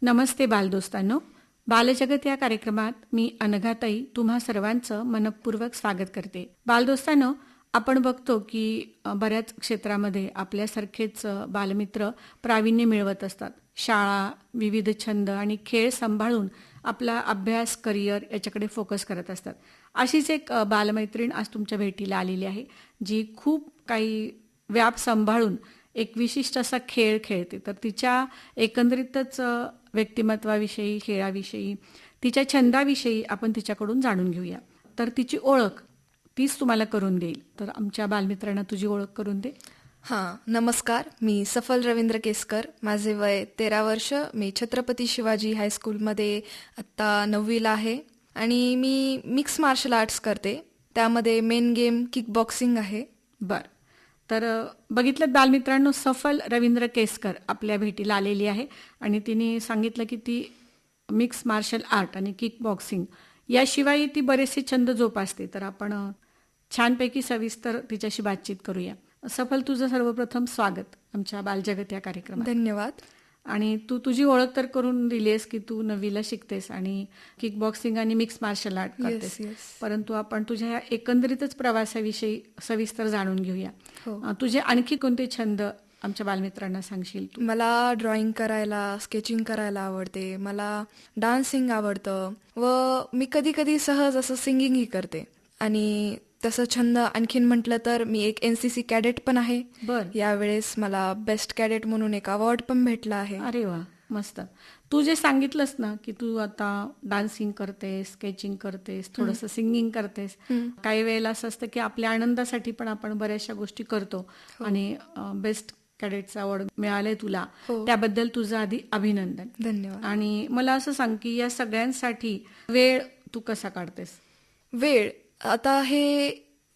नमस्ते बालदोस्तांनो. बालजगत या कार्यक्रमात मी अनघाताई तुम्हा सर्वांचं मनपूर्वक स्वागत करते. बालदोस्तांनो, आपण बघतो की बऱ्याच क्षेत्रामध्ये आपल्यासारखेच बालमित्र प्रावीण्य मिळवत असतात. शाळा, विविध छंद आणि खेळ सांभाळून आपला अभ्यास, करिअर याच्याकडे फोकस करत असतात. अशीच एक बालमैत्रीण आज तुमच्या भेटीला आलेली आहे, जी खूप काही व्याप सांभाळून एक विशिष्ट असा खेळ खेळते. तर तिच्या एकंदरीतच व्यक्तिमत्वाविषयी, खेळाविषयी, तिच्या छंदाविषयी आपण तिच्याकडून जाणून घेऊया. तर तिची ओळख तीच तुम्हाला करून देईल. तर आमच्या बालमित्रांना तुझी ओळख करून दे. नमस्कार. मी सफल रवींद्र केसकर. माझे वय 13 वर्ष. मी छत्रपती शिवाजी हायस्कूलमध्ये आत्ता 9वीला आहे आणि मी मिक्स मार्शल आर्ट्स करते. त्यामध्ये मेन गेम किक बॉक्सिंग आहे. बरं. तर बघितलं बालमित्रांनो, सफल रवींद्र केसकर आपल्या भेटीला आलेली आहे आणि तिने सांगितलं की ती मिक्स मार्शल आर्ट आणि किक बॉक्सिंग याशिवाय ती बरेचसे छंद जोपासते. तर आपण छानपैकी सविस्तर तिच्याशी बातचीत करूया. सफल, तुझं सर्वप्रथम स्वागत आमच्या बालजगत या कार्यक्रमात. धन्यवाद. आणि तू तुझी ओळख तर करून दिलीस की तू 9वीला शिकतेस आणि किक बॉक्सिंग आणि मिक्स मार्शल आर्ट करतेस. परंतु आपण तुझ्या एकंदरीतच प्रवासाविषयी सविस्तर जाणून घेऊया. तुझे आणखी कोणते छंद आमच्या बालमित्रांना सांगशील तू? मला ड्रॉइंग करायला, स्केचिंग करायला आवडते. मला डान्सिंग आवडतं व मी कधी कधी सहज असं सिंगिंगही करते. आणि तसं छंद आणखीन म्हटलं तर मी एक NCC कॅडेट पण आहे. यावेळेस मला बेस्ट कॅडेट म्हणून एक अवॉर्ड पण भेटला आहे. अरे वा, मस्त. तू जे सांगितलंस ना की तू आता डान्सिंग करतेस, स्केचिंग करतेस, थोडंसं सिंगिंग करतेस. काही वेळेला असं असतं की आपल्या आनंदासाठी पण आपण बऱ्याचशा गोष्टी करतो. आणि बेस्ट कॅडेटचा अवॉर्ड मिळालंय तुला, त्याबद्दल तुझं आधी अभिनंदन. धन्यवाद. आणि मला असं सांग की या सगळ्यांसाठी वेळ तू कसा काढतेस? वेळ आता हे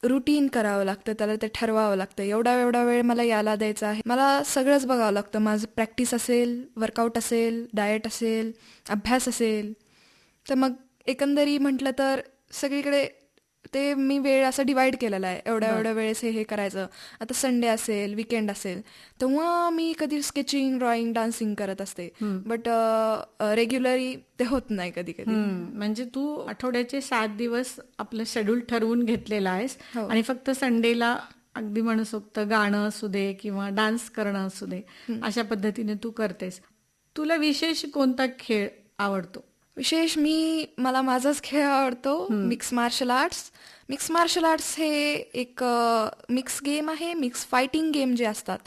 रुटीन करावं लागतं, त्याला ते ठरवावं लागतं. एवढा वेळ मला याला द्यायचा आहे. मला सगळंच बघावं लागतं. माझं प्रॅक्टिस असेल, वर्कआउट असेल, डाएट असेल, अभ्यास असेल. तर मग एकंदरी म्हटलं तर सगळीकडे ते मी वेळ असं डिवाइड केलेला आहे. एवढ्या वेळेस हे करायचं. आता संडे असेल, विकेंड असेल, तेव्हा मी कधी स्केचिंग, ड्रॉइंग, डान्सिंग करत असते. बट रेग्युलरली ते होत नाही कधी कधी. म्हणजे तू आठवड्याचे 7 दिवस आपलं शेड्यूल ठरवून घेतलेलं आहेस आणि फक्त संडेला अगदी म्हणू शकतो गाणं असू दे किंवा डान्स करणं असू दे, अशा पद्धतीने तू करतेस. तुला विशेष कोणता खेळ आवडतो? विशेष मला माझाच खेळ आवडतो, mix martial arts. Mix martial arts हे एक मिक्स गेम आहे, मिक्स फायटिंग गेम जे असतात,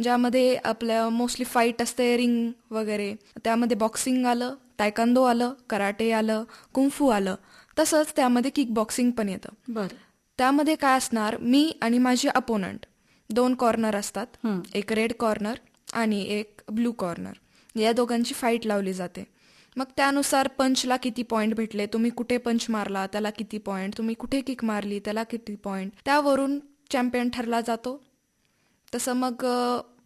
ज्यामध्ये आपल्या मोस्टली फाईट असते, रिंग वगैरे. त्यामध्ये बॉक्सिंग आलं, टायकांदो आलं, कराटे आलं, कुंफू आलं. तसंच त्यामध्ये किक बॉक्सिंग पण येतं. बरं. त्यामध्ये काय असणार, मी आणि माझे अपोनंट 2 कॉर्नर असतात. एक रेड कॉर्नर आणि एक ब्लू कॉर्नर. या दोघांची फाईट लावली जाते. मग त्यानुसार पंचला किती पॉईंट भेटले, तुम्ही कुठे पंच मारला त्याला किती पॉईंट, तुम्ही कुठे किक मारली त्याला किती पॉईंट, त्यावरून चॅम्पियन ठरला जातो. तसं मग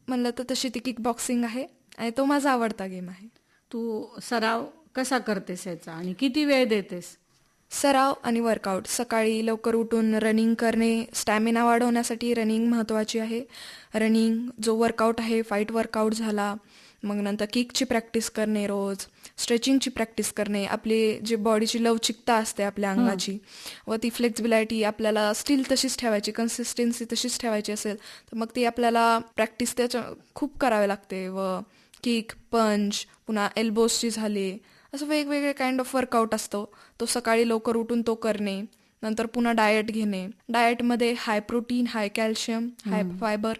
म्हणलं तर तशी ती किक बॉक्सिंग आहे आणि तो माझा आवडता गेम आहे. तू सराव कसा करतेस याचा आणि किती वेळ देतेस? सराव आणि वर्कआउट. सकाळी लवकर उठून रनिंग करणे, स्टॅमिना वाढवण्यासाठी रनिंग महत्त्वाची आहे. रनिंग जो वर्कआउट आहे, फाईट वर्कआउट झाला. मग नंतर किकची प्रॅक्टिस करणे रोज, स्ट्रेचिंगची प्रॅक्टिस करणे. आपली जी बॉडीची लवचिकता असते आपल्या अंगाची व ती फ्लेक्झिबिलिटी आपल्याला स्टील तशीच ठेवायची, कन्सिस्टन्सी तशीच ठेवायची असेल तर मग ती आपल्याला प्रॅक्टिस त्याच्या खूप करावी लागते. व किक, पंच, पुन्हा एल्बोजची झाली, असं वेगवेगळे काइंड ऑफ वर्कआउट असतो. तो सकाळी लवकर उठून तो करणे. नंतर पुन्हा डाएट घेणे. डाएटमध्ये हाय प्रोटीन, हाय कॅल्शियम, हाय फायबर,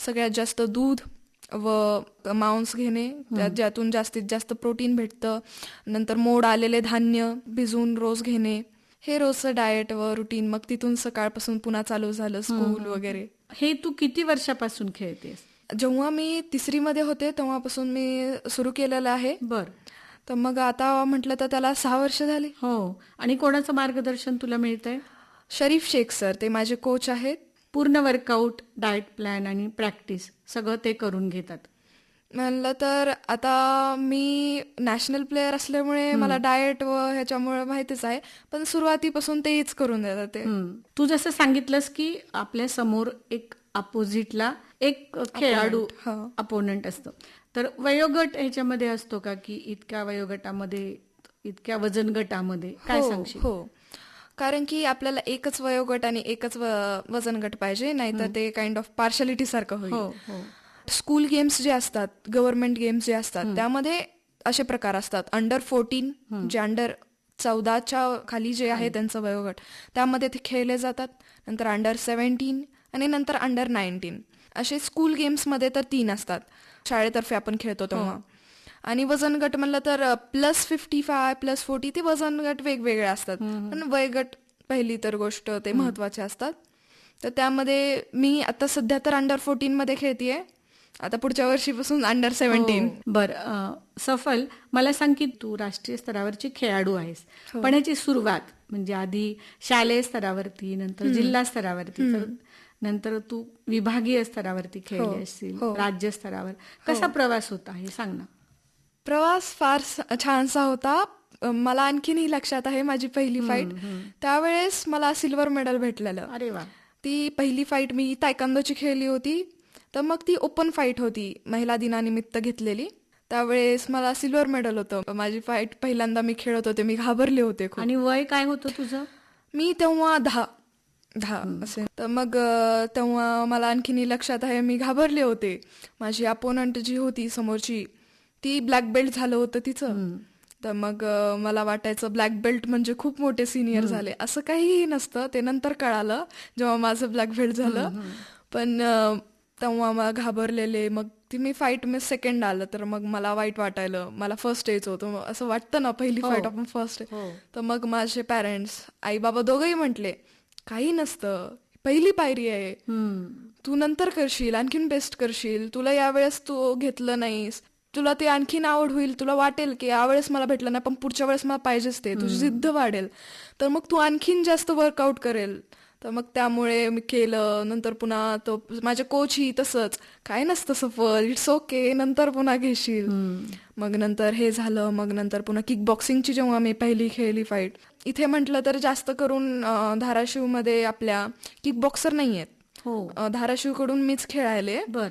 सगळ्यात जास्त दूध व मांस घेणे, ज्यातून जास्तीत जास्त प्रोटीन भेटतं. नंतर मोड आलेले धान्य भिजवून रोज घेणे. हे रोजचं डाएट व रुटीन. मग तिथून सकाळपासून पुन्हा चालू झालं स्कूल वगैरे. हे तू किती वर्षापासून खेळतेस? जेव्हा मी 3री होते तेव्हापासून मी सुरू केलेलं आहे. बरं. तर मग आता म्हटलं तर त्याला 6 वर्ष झाली. हो. आणि कोणाचं मार्गदर्शन तुला मिळतंय? शरीफ शेख सर, ते माझे कोच आहेत. पूर्ण वर्कआउट, डाएट प्लॅन आणि प्रॅक्टिस सगळं ते करून घेतात. म्हणलं तर आता मी नॅशनल प्लेयर असल्यामुळे मला डाएट व ह्याच्यामुळे माहितीच आहे, पण सुरुवातीपासून तेच करून देतात ते. तू जसं सांगितलंस की आपल्या समोर एक अपोजिटला एक खेळाडू हा. अपोनंट असतो. तर वयोगट ह्याच्यामध्ये असतो का, की इतक्या वयोगटामध्ये, इतक्या वजन गटामध्ये, काय सांगशील? हो, कारण की आपल्याला एकच वयोगट आणि एकच वजन गट पाहिजे, नाहीतर ते काइंड ऑफ पार्शालिटी सारखं हो होईल. हो स्कूल गेम्स जे असतात, गव्हर्नमेंट गेम्स जे असतात, त्यामध्ये असे प्रकार असतात. अंडर 14 जे अंडर 14च्या खाली जे आहे त्यांचं वयोगट, त्यामध्ये ते खेळले जातात. नंतर अंडर 17 आणि नंतर अंडर 19 असे स्कूल गेम्समध्ये तर 3 असतात, शाळेतर्फे आपण खेळतो तेव्हा. आणि वजन गट म्हणलं तर +55 +40 ते वजन गट वेगवेगळे असतात. पण वयगट पहिली तर गोष्ट ते महत्वाचे असतात. तर त्यामध्ये मी आता सध्या तर अंडर 14 मध्ये खेळतीये. आता पुढच्या वर्षीपासून अंडर 17. बर, सफल, मला सांग की तू राष्ट्रीय स्तरावरची खेळाडू आहेस, पण याची सुरुवात म्हणजे आधी शालेय स्तरावरती, नंतर जिल्हा स्तरावरती, तर नंतर तू विभागीय स्तरावरती खेळली असतील, राज्य स्तरावर. कसा प्रवास होता हे सांग ना. प्रवास फार छानसा होता. मला आणखीनही लक्षात आहे माझी पहिली फाईट. त्यावेळेस मला सिल्वर मेडल भेटलेलं. अरे वा. ती पहिली फाईट मी तायकांदोची खेळली होती. तर मग ती ओपन फाईट होती, महिला दिनानिमित्त घेतलेली. त्यावेळेस मला सिल्वर मेडल होतं. माझी फाईट पहिल्यांदा मी खेळत होते, मी घाबरले होते खूप. आणि वय काय होतं तुझं? मी तेव्हा 10 असे. तर मग तेव्हा मला आणखीनही लक्षात आहे, मी घाबरले होते. माझी अपोनंट जी होती समोरची, ती ब्लॅक बेल्ट झालं होतं तिचं. तर मग मला वाटायचं ब्लॅक बेल्ट म्हणजे खूप मोठे सिनियर झाले. असं काहीही नसतं, ते नंतर कळालं जेव्हा माझं ब्लॅक बेल्ट झालं. पण तेव्हा मला घाबरलेले. मग ती मी फाईट मी सेकंड आलं, तर मग मला वाईट वाटायलं. मला फर्स्ट यायचं होतं. असं वाटतं ना, पहिली फाईट आपण फर्स्ट. तर मग माझे पॅरेंट्स, आई बाबा दोघंही म्हटले, काही नसतं, पहिली पायरी आहे, तू नंतर करशील, आणखीन बेस्ट करशील. तुला यावेळेस तू घेतलं नाहीस, तुला ते आणखीन आवड होईल, तुला वाटेल की यावेळेस मला भेटलं नाही पण पुढच्या वेळेस मला पाहिजेच, ते तुझी जिद्द वाढेल, तर मग तू आणखीन जास्त वर्कआउट करेल. तर मग त्यामुळे मी केलं. नंतर पुन्हा तो माझे कोचही तसंच, काय नसतं सफल, इट्स ओके, नंतर पुन्हा घेशील. मग नंतर हे झालं. मग नंतर पुन्हा किक बॉक्सिंगची जेव्हा मी पहिली खेळली फाईट, इथे म्हटलं तर जास्त करून धाराशिवमध्ये आपल्या किक बॉक्सर नाही आहेत. धाराशिवकडून मीच खेळायले. बर.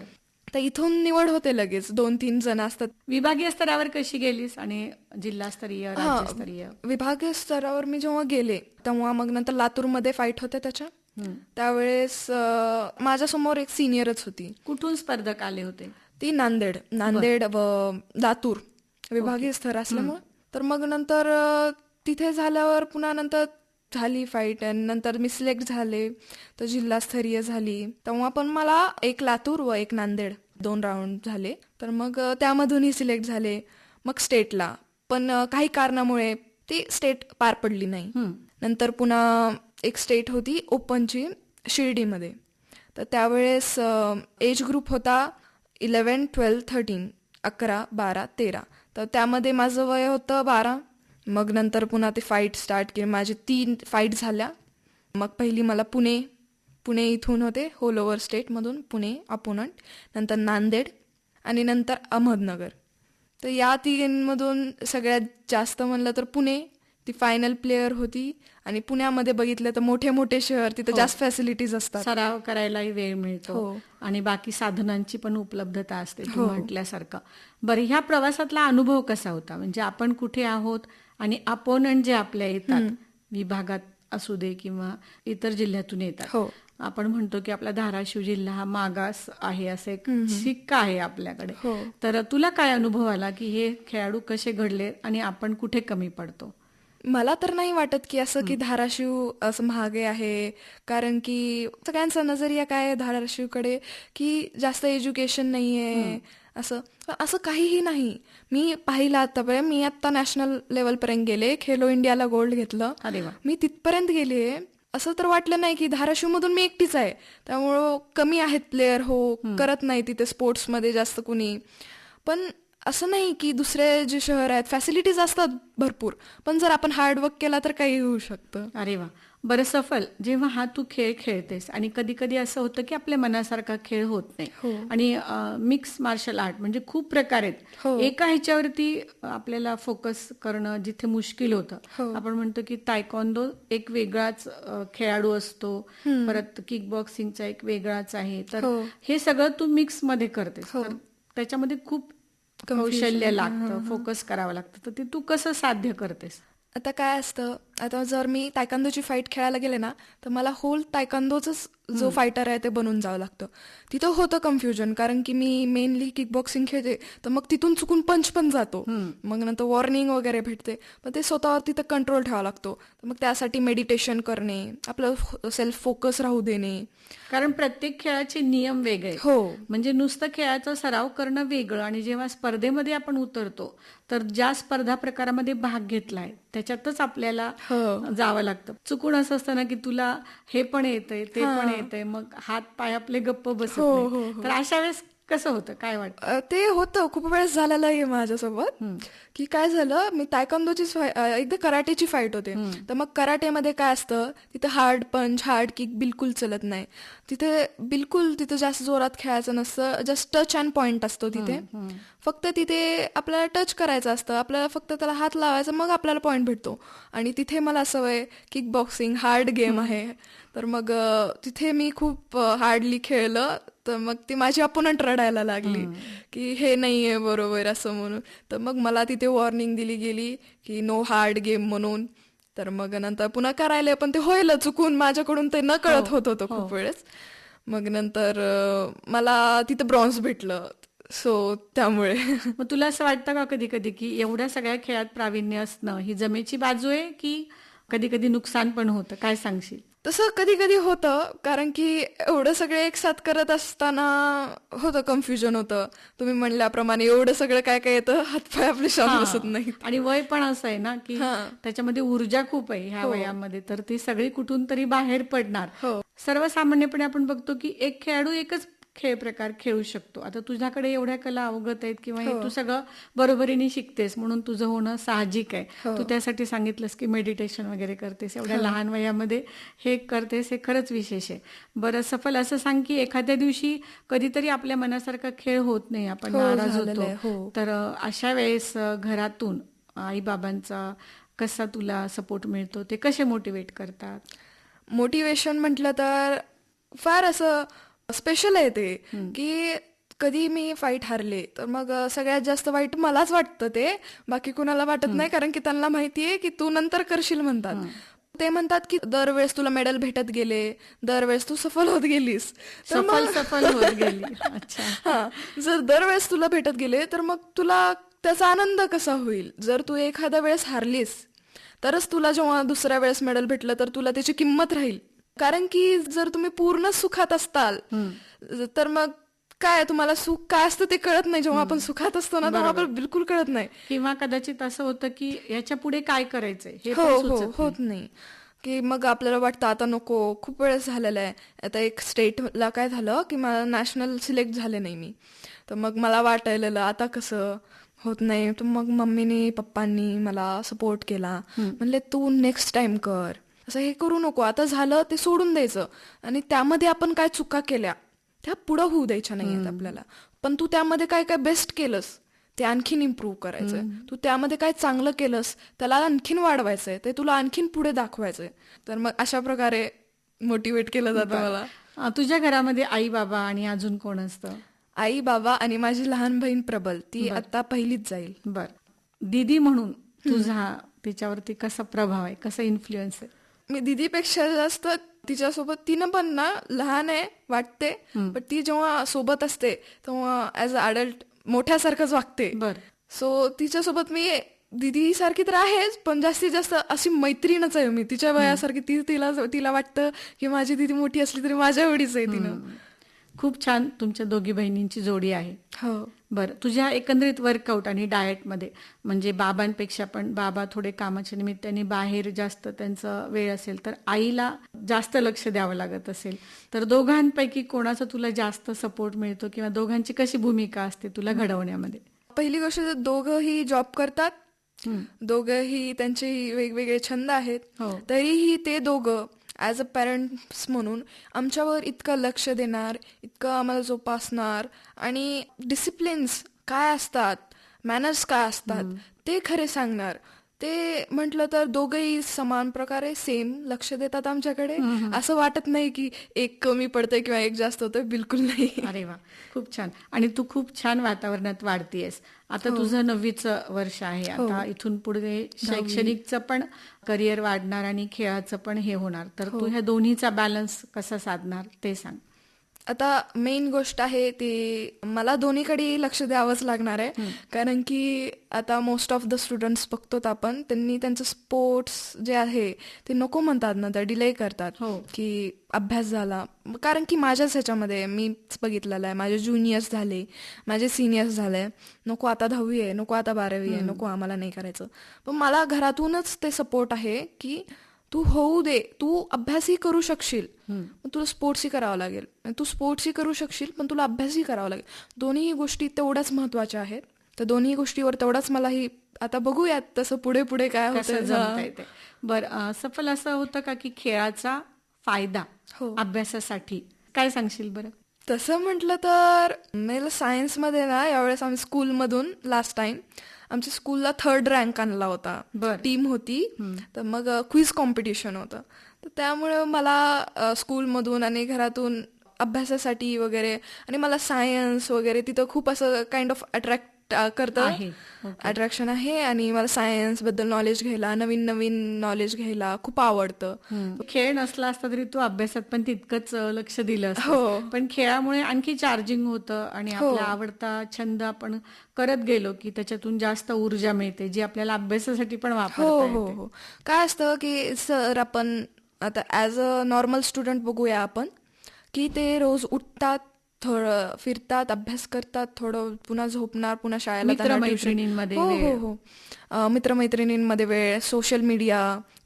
तर इथून निवड होते लगेच, 2-3 जण असतात. विभागीय स्तरावर कशी गेलीस आणि जिल्हास्तरीय, राज्यस्तरीय? विभागीय स्तरावर मी जेव्हा गेले तेव्हा मग नंतर लातूरमध्ये फाईट होते त्याच्या. त्यावेळेस माझ्यासमोर एक सिनियरच होती. कुठून स्पर्धक आले होते? ती नांदेड व लातूर विभागीय स्तर असल्यामुळे. तर मग नंतर तिथे झाल्यावर पुन्हा नंतर झाली फाईट आणि नंतर मी सिलेक्ट झाले, तर जिल्हास्तरीय झाली. तेव्हा पण मला एक लातूर व एक नांदेड 2 राऊंड झाले. तर मग त्यामधूनही सिलेक्ट झाले. मग स्टेटला पण काही कारणामुळे ती स्टेट पार पडली नाही. नंतर पुन्हा एक स्टेट होती ओपनची शिर्डीमध्ये. तर त्यावेळेस एज ग्रुप होता 11, 12, 13, 11, 12, 13. तर त्यामध्ये माझं वय होतं 12. मग नंतर पुन्हा ते फाईट स्टार्ट केली. माझे 3 फाईट झाल्या. मग पहिली मला पुणे इथून होते, होल ओव्हर स्टेटमधून पुणे अपोनंट, नंतर नांदेड आणि नंतर अहमदनगर. तर या तिघांमधून सगळ्यात जास्त म्हणलं तर पुणे ती फायनल प्लेयर होती. आणि पुण्यामध्ये बघितलं तर मोठे मोठे शहर, तिथे जास्त फॅसिलिटीज असतात, सराव करायलाही वेळ मिळतो आणि बाकी साधनांची पण उपलब्धता असते तू म्हटल्यासारखं. बरं, ह्या प्रवासातला अनुभव कसा होता? म्हणजे आपण कुठे आहोत आणि अपोनंट जे आपल्या येतात, विभागात असू दे किंवा इतर जिल्ह्यातून येतात. आपण म्हणतो की आपला धाराशिव जिल्हा हा मागास आहे, असं एक शिक्का आहे आपल्याकडे. तर तुला काय अनुभव आला की हे खेळाडू कसे घडले आणि आपण कुठे कमी पडतो? मला तर नाही वाटत की असं की धाराशिव असं महागे आहे. कारण की सगळ्यांचा नजरिया काय आहे धाराशिवकडे, की जास्त एज्युकेशन नाहीये. असं काहीही नाही. मी पाहिलं आतापर्यंत, मी आता नॅशनल लेवलपर्यंत गेले, खेलो इंडियाला गोल्ड घेतलं, मी तिथपर्यंत गेले. असं तर वाटलं नाही की धाराशिवमधून मी एकटीच आहे त्यामुळं कमी आहेत प्लेयर, करत नाही तिथे स्पोर्ट्समध्ये जास्त कुणी. पण असं नाही की दुसरे जे शहर आहेत फॅसिलिटीज असतात भरपूर, पण जर आपण हार्डवर्क केला तर काही होऊ शकतं. अरे वा. बरं सफल, जेव्हा हा तू खेळ खेळतेस आणि कधी कधी असं होतं की आपल्या मनासारखा खेळ होत हो. नाही आणि मिक्स मार्शल आर्ट म्हणजे खूप प्रकार आहेत. हो. एका ह्याच्यावरती आपल्याला फोकस करणं जिथे मुश्किल होतं. हो. आपण म्हणतो की तायक्वांदो एक वेगळाच खेळाडू असतो, परत किक बॉक्सिंगचा एक वेगळाच आहे. तर हो. हे सगळं तू मिक्स मध्ये करतेस, हो. तर त्याच्यामध्ये खूप कौशल्य कन्फ्युजन. लागतं, फोकस करावं लागतं. तर ते तू कसं साध्य करतेस? आता काय असतं, आता जर मी तायकांदोची फाईट खेळायला गेले ना, तर मला होल तायकांदोच जो फायटर आहे ते बनून जावं लागतं. तिथं होतं कन्फ्युजन, कारण की मी मेनली किक बॉक्सिंग खेळते, तर मग तिथून चुकून पंच पण जातो, मग नंतर वॉर्निंग वगैरे भेटते. पण ते स्वतःवर तिथं कंट्रोल ठेवावा लागतो. तर मग त्यासाठी मेडिटेशन करणे, आपलं सेल्फ फोकस राहू देणे. कारण प्रत्येक खेळाचे नियम वेगळे आहेत. हो. म्हणजे नुसतं खेळाचा सराव करणं वेगळं आणि जेव्हा स्पर्धेमध्ये आपण उतरतो तर ज्या स्पर्धा प्रकारामध्ये भाग घेतलाय त्याच्यातच आपल्याला हो. जावं लागतं. चुकून असं असतं ना की तुला हे पण येतंय ते पण हां. येतंय, मग हात पाय आपले गप्प बसत हो, नाहीत. हो, हो. तर अशा वेळेस कसं होतं, काय वाटतं? ते होतं, खूप वेळेस झालेलं आहे माझ्यासोबत. की काय झालं, मी तायकांदोची एकदा कराटेची फाईट होते. तर मग कराटेमध्ये काय असतं, तिथं हार्ड पंच, हार्ड किक बिलकुल चलत नाही. तिथं जास्त जोरात खेळायचं नसतं, जस्ट टच अँड पॉइंट असतो तिथे. फक्त तिथे आपल्याला टच करायचं असतं, आपल्याला फक्त त्याला हात लावायचा, मग आपल्याला पॉइंट भेटतो. आणि तिथे मला सवय, किक बॉक्सिंग हार्ड गेम आहे, तर मग तिथे मी खूप हार्डली खेळलं. तर मग ती माझी अपोनंट रडायला लागली की हे नाही आहे बरोबर असं म्हणून. तर मग मला तिथे वॉर्निंग दिली गेली की नो हार्ड गेम म्हणून. तर मग नंतर पुन्हा करायला, पण ते होईल चुकून माझ्याकडून, ते न कळत होत होतं खूप वेळेस. मग नंतर मला तिथं ब्रॉन्झ भेटलं. सो त्यामुळे मग तुला असं वाटतं का कधी कधी की एवढ्या सगळ्या खेळात प्रावीण्य असणं ही जमेची बाजू आहे की कधी कधी नुकसान पण होतं, काय सांगशील? तसं कधी कधी होतं, कारण की एवढं सगळे एक साथ करत असताना होतं, कन्फ्युजन होतं. तुम्ही म्हणल्याप्रमाणे एवढं सगळं काय काय येतं, हातपाय आपले शांत बसत हां. नाहीत. आणि वय पण असं आहे ना की हां. त्याच्यामध्ये ऊर्जा खूप आहे ह्या हो. वयामध्ये, तर ती सगळी कुठून तरी बाहेर पडणार. हो. सर्वसामान्यपणे आपण बघतो की एक खेळाडू एकच खेळ प्रकार खेळू शकतो. आता तुझ्याकडे एवढ्या कला अवगत आहेत किंवा हे हो. तू सगळं बरोबरीने शिकतेस म्हणून तुझं होणं साहजिक आहे. हो. तू त्यासाठी सांगितलंस की मेडिटेशन वगैरे करतेस, एवढ्या हां. लहान वयामध्ये हे करतेस, हे खरंच विशेष आहे. बरं सफल, असं सांग की एखाद्या दिवशी कधीतरी आपल्या मनासारखा खेळ होत नाही, आपण हो, नाराज झालेलं होतो, आहे. हो. तर अशा वेळेस घरातून आईबाबांचा कसा तुला सपोर्ट मिळतो, ते कसे मोटिवेट करतात? मोटिवेशन म्हटलं तर फार असं स्पेशल आहे ते, की कधी मी फाईट हारले तर मग सगळ्यात जास्त वाईट मलाच वाटतं ते, बाकी कुणाला वाटत नाही, कारण की त्यांना माहितीये की तू नंतर करशील म्हणतात. ते म्हणतात की दरवेळेस तुला मेडल भेटत गेले, दरवेळेस तू सफल होत गेलीस, तर सफल मग सफल होत गेली. अच्छा. हा, जर दरवेळेस तुला भेटत गेले तर मग तुला त्याचा आनंद कसा होईल? जर तू एखाद्या वेळेस हारलीस तरच तुला जेव्हा दुसऱ्या वेळेस मेडल भेटलं तर तुला त्याची किंमत राहील. कारण की जर तुम्ही पूर्ण सुखात असताल तर मग काय, तुम्हाला सुख काय असतं ते कळत नाही. जेव्हा आपण सुखात असतो ना, तेव्हा आपल्याला बिलकुल कळत नाही. किंवा कदाचित असं होतं की याच्या पुढे काय करायचंय हे हो पण हो, सुचत नाही. होत नाही. की मग आपल्याला वाटतं आता नको, खूप वेळेस झालेलं आहे. आता एक स्टेटला काय झालं की मला नॅशनल सिलेक्ट झाले नाही मी, तर मग मला वाटायलेलं आता कसं होत नाही. तर मग मम्मीनी पप्पांनी मला सपोर्ट केला, म्हणले तू नेक्स्ट टाइम कर, असं हे करू नको, आता झालं ते सोडून द्यायचं. आणि त्यामध्ये आपण काय चुका केल्या त्या पुढं होऊ द्यायच्या नाहीयेत आपल्याला. पण तू त्यामध्ये काय काय बेस्ट केलंस ते आणखीन इम्प्रूव्ह करायचंय. तू त्यामध्ये काय चांगलं केलंस त्याला आणखीन वाढवायचंय, ते तुला आणखीन पुढे दाखवायचंय. तर मग अशा प्रकारे मोटिवेट केलं जातं मला. तुझ्या घरामध्ये आई बाबा आणि अजून कोण असतं? आई बाबा आणि माझी लहान बहीण प्रबल, ती आता पहिलीच जाईल. बर, दीदी म्हणून तुझा तिच्यावरती कसा प्रभाव आहे, कसा इन्फ्लुएन्स आहे? मी दीदीपेक्षा जास्त तिच्यासोबत, तिनं पण ना लहान आहे वाटते, पण ती जेव्हा सोबत असते तेव्हा ऍज अ अडल्ट मोठ्यासारखंच वागते. बर. सो तिच्यासोबत मी दीदी सारखी तर आहेच, पण जास्तीत जास्त अशी मैत्रीणच आहे मी तिच्या वयासारखी. तिला वाटतं की माझी दीदी मोठी असली तरी माझ्या एवढीच आहे तिनं. खूप छान तुमच्या दोघी बहिणींची जोडी आहे. हो. बरं, तुझ्या एकंदरीत वर्कआउट आणि डाएटमध्ये, म्हणजे बाबांपेक्षा पण बाबा थोडे कामाच्या निमित्ताने बाहेर जास्त त्यांचा वेळ असेल, तर आईला जास्त लक्ष द्यावं लागत असेल, तर दोघांपैकी कोणाचा तुला जास्त सपोर्ट मिळतो किंवा दोघांची कशी भूमिका असते तुला घडवण्यामध्ये? पहिली गोष्ट, दोघंही जॉब करतात दोघंही त्यांचे वेगवेगळे छंद आहेत. हो. तरीही ते दोघं ॲज अ पॅरेंट्स म्हणून आमच्यावर इतकं लक्ष देणार, इतकं आम्हाला जोपासणार आणि डिसिप्लिन्स काय असतात, मॅनर्स काय असतात ते खरे सांगणार. ते म्हटलं तर दोघंही समान प्रकारे सेम लक्ष देतात आमच्याकडे. असं वाटत नाही की एक कमी पडतंय किंवा एक जास्त होतंय, बिलकुल नाही. अरे वा, खूप छान. आणि तू खूप छान वातावरणात वाढतीयस. आता तुझं 9वीचं वर्ष आहे. आता इथून पुढे शैक्षणिकचं पण करिअर वाढणार आणि खेळाचं पण हे होणार, तर तू ह्या दोन्हीचा बॅलन्स कसा साधणार ते सांग. आता मेन गोष्ट आहे ती, मला दोन्हीकडे लक्ष द्यावंच लागणार आहे. कारण की आता मोस्ट ऑफ द स्टुडंट्स बघतो आपण, त्यांनी त्यांचं स्पोर्ट्स जे आहे ते नको म्हणतात ना, तर डिले करतात की अभ्यास झाला. कारण की माझ्याच ह्याच्यामध्ये मीच बघितलेलं आहे, माझे ज्युनियर्स झाले, माझे सिनियर्स झाले, नको आता 10वी आहे, नको आता 12वी आहे, नको आम्हाला नाही करायचं. पण मला घरातूनच ते सपोर्ट आहे की तू होऊ दे, तू अभ्यासही करू शकशील, पण तुला स्पोर्ट्सही करावं लागेल. तू स्पोर्ट्सही करू शकशील पण तुला अभ्यासही करावा लागेल. दोन्ही गोष्टी तेवढ्याच महत्वाच्या आहेत. तर दोन्ही गोष्टीवर तेवढाच मलाही आता बघूयात तसं पुढे पुढे काय होतं. बरं, सफल असं होतं का की खेळाचा फायदा अभ्यासासाठी काय सांगशील बरं? तसं म्हटलं तर मला सायन्समध्ये ना, यावेळेस आम्ही स्कूलमधून लास्ट टाइम आमच्या स्कूलला 3rd रँक आणला होता. टीम होती, तर मग क्विज कॉम्पिटिशन होतं. तर त्यामुळे मला स्कूलमधून आणि घरातून अभ्यासासाठी वगैरे, आणि मला सायन्स वगैरे तिथं खूप असं काइंड ऑफ अट्रॅक्ट करतं, अट्रॅक्शन आहे. आणि मला सायन्स बद्दल नॉलेज घ्यायला, नवीन नवीन नॉलेज घ्यायला खूप आवडतं. खेळ नसला असता तरी तू अभ्यासात पण तितकंच लक्ष दिलं असतं. पण खेळामुळे आणखी चार्जिंग होतं आणि आपला आवडता छंद आपण करत गेलो की त्याच्यातून जास्त ऊर्जा मिळते, जी आपल्याला अभ्यासासाठी पण वापरता येते. हो. काय असतं की सर, आपण आता ॲज अ नॉर्मल स्टुडंट बघूया आपण, की ते रोज उठतात, थोडं फिरतात, अभ्यास करतात, थोडं पुन्हा झोपणार, पुन्हा शाळेला, मित्रमैत्रिणींमध्ये मित्रमैत्रिणींमध्ये वेळ, social media,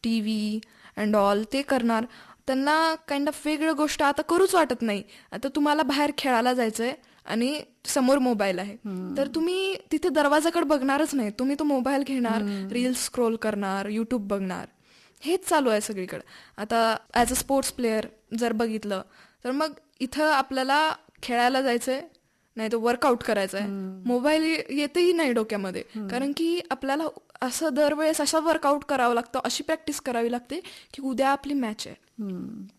TV and all ते करणार. त्यांना काइंड ऑफ वेगळं गोष्ट आता करूच वाटत नाही. आता तुम्हाला बाहेर खेळायला जायचंय आणि समोर मोबाईल आहे, तर तुम्ही तिथे दरवाजाकडे बघणारच नाही, तुम्ही तो मोबाईल घेणार, रील्स स्क्रोल करणार, यूट्यूब बघणार. हेच चालू आहे सगळीकडे. आता ॲज अ स्पोर्ट्स प्लेअर जर बघितलं तर मग इथं आपल्याला खेळायला जायचंय, नाही तर वर्कआउट करायचंय, मोबाईल येतही नाही डोक्यामध्ये. कारण की आपल्याला असं दरवेळेस असं वर्कआउट करावं लागतं, अशी प्रॅक्टिस करावी लागते की उद्या आपली मॅच आहे.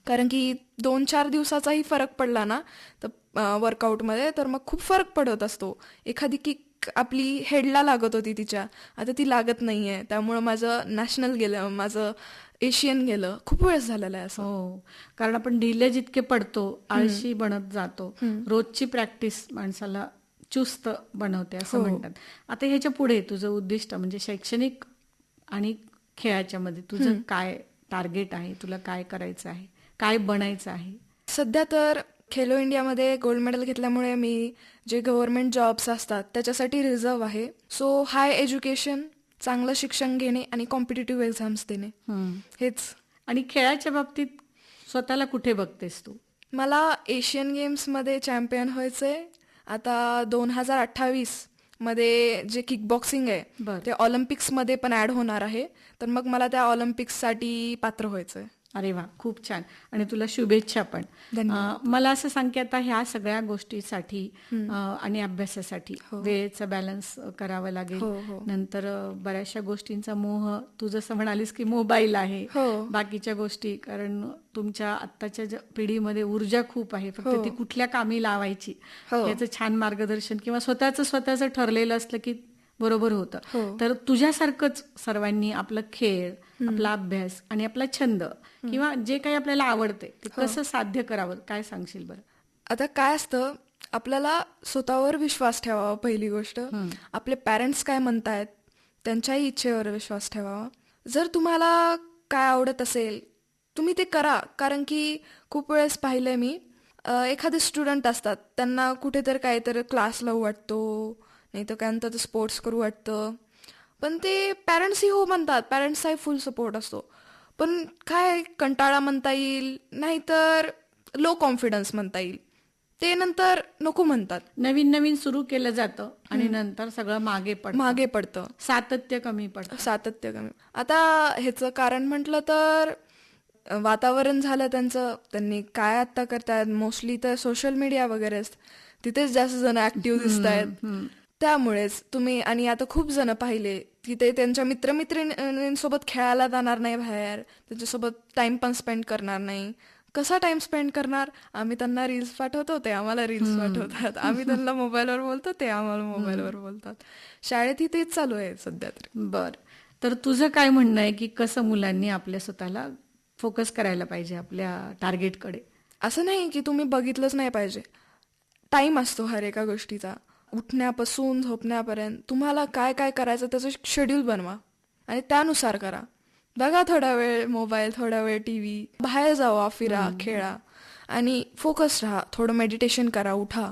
कारण की 2-4 दिवसाचाही फरक पडला ना तर वर्कआउटमध्ये, तर मग खूप फरक पडत असतो. एखादी किक आपली हेडला लागत होती तिच्या, आता ती लागत नाहीये. त्यामुळं माझं नॅशनल गेलं, माझं एशियन गेलं, खूप वेळेस झालेलं आहे असं. कारण आपण ढिले जितके पडतो, आळशी बनत जातो. रोजची प्रॅक्टिस माणसाला चुस्त बनवते असं म्हणतात. आता ह्याच्या पुढे तुझं उद्दिष्ट म्हणजे शैक्षणिक आणि खेळाच्या मध्ये तुझं काय टार्गेट आहे? तुला काय करायचं आहे, काय बनायचं आहे? सध्या तर खेलो इंडियामध्ये गोल्ड मेडल घेतल्यामुळे मी जे गव्हर्नमेंट जॉब्स असतात त्याच्यासाठी रिझर्व्ह आहे. सो हाय एज्युकेशन, चांगलं शिक्षण घेणे आणि कॉम्पिटिटिव्ह एक्झाम्स देणे, हेच. आणि खेळाच्या बाबतीत स्वतःला कुठे बघतेस तू? मला एशियन गेम्समध्ये चॅम्पियन व्हायचंय. आता 2028 मध्ये जे किक बॉक्सिंग आहे ते ऑलिम्पिक्समध्ये पण ऍड होणार आहे, तर मग मला त्या ऑलिम्पिक्ससाठी पात्र व्हायचंय. अरे वा, खूप छान. आणि तुला शुभेच्छा पण. मला असं सांग की आता ह्या सगळ्या गोष्टीसाठी आणि अभ्यासासाठी वेळेचा बॅलन्स करावा लागेल. नंतर बऱ्याचशा गोष्टींचा मोह, तू जसं म्हणालीस की मोबाईल आहे, बाकीच्या गोष्टी, कारण तुमच्या आत्ताच्या पिढीमध्ये ऊर्जा खूप आहे, फक्त ती कुठल्या कामी लावायची याचं छान मार्गदर्शन किंवा स्वतःचं ठरलेलं असलं की बरोबर होतं. तर तुझ्यासारखंच सर्वांनी आपलं खेळ, आपला अभ्यास आणि आपला छंद किंवा जे काही आपल्याला आवडते ते कसं साध्य करावं, काय सांगशील बरं? आता काय असतं, आपल्याला स्वतःवर विश्वास ठेवावा पहिली गोष्ट. आपले पॅरेंट्स काय म्हणतायत त्यांच्याही इच्छेवर विश्वास ठेवावा. जर तुम्हाला काय आवडत असेल तुम्ही ते करा. कारण की खूप वेळेस पाहिलंय मी, एखादे स्टुडंट असतात त्यांना कुठेतरी काहीतरी क्लास लावू वाटतो, नाही तर काय म्हणतात स्पोर्ट्स करू वाटतं, पण ते पॅरेंट्सही हो म्हणतात, पॅरेंट्सचाही फुल सपोर्ट असतो. पण काय कंटाळा म्हणता येईल, नाहीतर लो कॉन्फिडन्स म्हणता येईल, ते नंतर नको म्हणतात, नवीन नवीन सुरू केलं जातं आणि नंतर सगळं मागे पडतं, सातत्य कमी पडतं. सातत्य कमी. आता ह्याचं कारण म्हटलं तर वातावरण झालं त्यांचं, त्यांनी काय आता करतायत, मोस्टली तर सोशल मीडिया वगैरेच, तिथेच जास्त जण ऍक्टिव्ह दिसत आहेत. त्यामुळेच तुम्ही, आणि आता खूप जण पाहिले की ते त्यांच्या मित्रमैत्रिणींसोबत खेळायला जाणार नाही बाहेर, त्यांच्यासोबत टाइम पण स्पेंड करणार नाही. कसा टाइम स्पेंड करणार? आम्ही त्यांना रील्स पाठवतो, ते आम्हाला रील्स पाठवतात, आम्ही त्यांना मोबाईलवर बोलतो, ते आम्हाला मोबाईलवर बोलतात. शाळेतही तेच चालू आहे सध्या तरी. बर, तर तुझं काय म्हणणं आहे की कसं मुलांनी आपल्या स्वतःला फोकस करायला पाहिजे आपल्या टार्गेटकडे? असं नाही की तुम्ही बघितलंच नाही पाहिजे. टाईम असतो हर एका गोष्टीचा. उठण्यापासून झोपण्यापर्यंत तुम्हाला काय काय करायचं त्याचं शेड्यूल बनवा आणि त्यानुसार करा. बघा थोडा वेळ मोबाईल, थोडा वेळ TV, बाहेर जावा, फिरा, खेळा आणि फोकस राहा. थोडं मेडिटेशन करा, उठा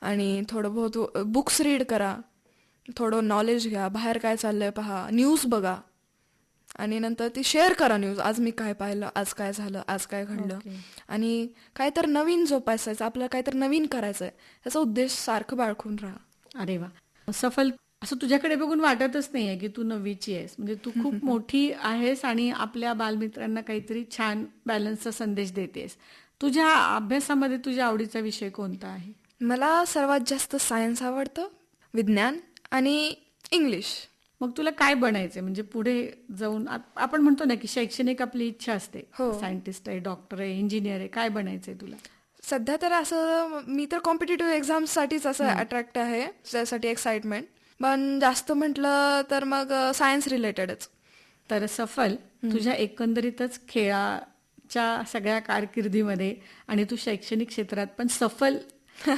आणि थोडं बहुत बुक्स रीड करा, थोडं नॉलेज घ्या, बाहेर काय चाललंय पहा, न्यूज बघा आणि नंतर ती शेअर करा न्यूज. आज मी काय पाहिलं, आज काय झालं, आज काय घडलं. आणि काहीतर नवीन जोपासायचं, आपल्याला काहीतरी नवीन करायचंय, त्याचा उद्देश सारखं बाळगून राहा. अरे वा, सफल, असं तुझ्याकडे बघून वाटतच नाहीये की तू 9वीची आहेस. म्हणजे तू खूप मोठी आहेस आणि आपल्या बालमित्रांना काहीतरी छान बॅलन्सचा संदेश देतेस. तुझ्या अभ्यासामध्ये तुझ्या आवडीचा विषय कोणता आहे? मला सर्वात जास्त सायन्स आवडतं, विज्ञान आणि इंग्लिश. मग तुला काय बनायचंय? म्हणजे पुढे जाऊन आपण म्हणतो ना की शैक्षणिक आपली इच्छा असते, हो. सायंटिस्ट आहे, डॉक्टर आहे, इंजिनियर आहे, काय बनायचंय तुला? सध्या तर असं मी तर कॉम्पिटेटिव्ह एक्झामसाठीच असं अट्रॅक्ट आहे, त्यासाठी एक्साइटमेंट. पण जास्त म्हटलं तर मग सायन्स रिलेटेडच. तर सफल, तुझ्या एकंदरीतच खेळाच्या सगळ्या कारकिर्दीमध्ये आणि तू शैक्षणिक क्षेत्रात पण सफल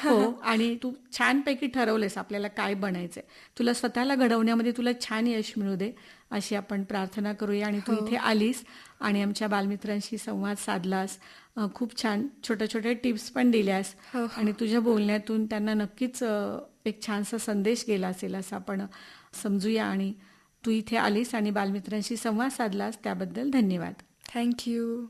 हो, आणि तू छानपैकी ठरवलेस आपल्याला काय बनायचंय. तुला स्वतःला घडवण्यामध्ये तुला छान यश मिळू दे अशी आपण प्रार्थना करूया. आणि तू इथे आलीस आणि आमच्या बालमित्रांशी संवाद साधलास, खूप छान छोट्या छोट्या टिप्स पण दिल्यास आणि तुझ्या बोलण्यातून त्यांना नक्कीच एक छानसा संदेश गेला असेल असं आपण समजूया. आणि तू इथे आलीस आणि बालमित्रांशी संवाद साधलास त्याबद्दल धन्यवाद. थँक्यू.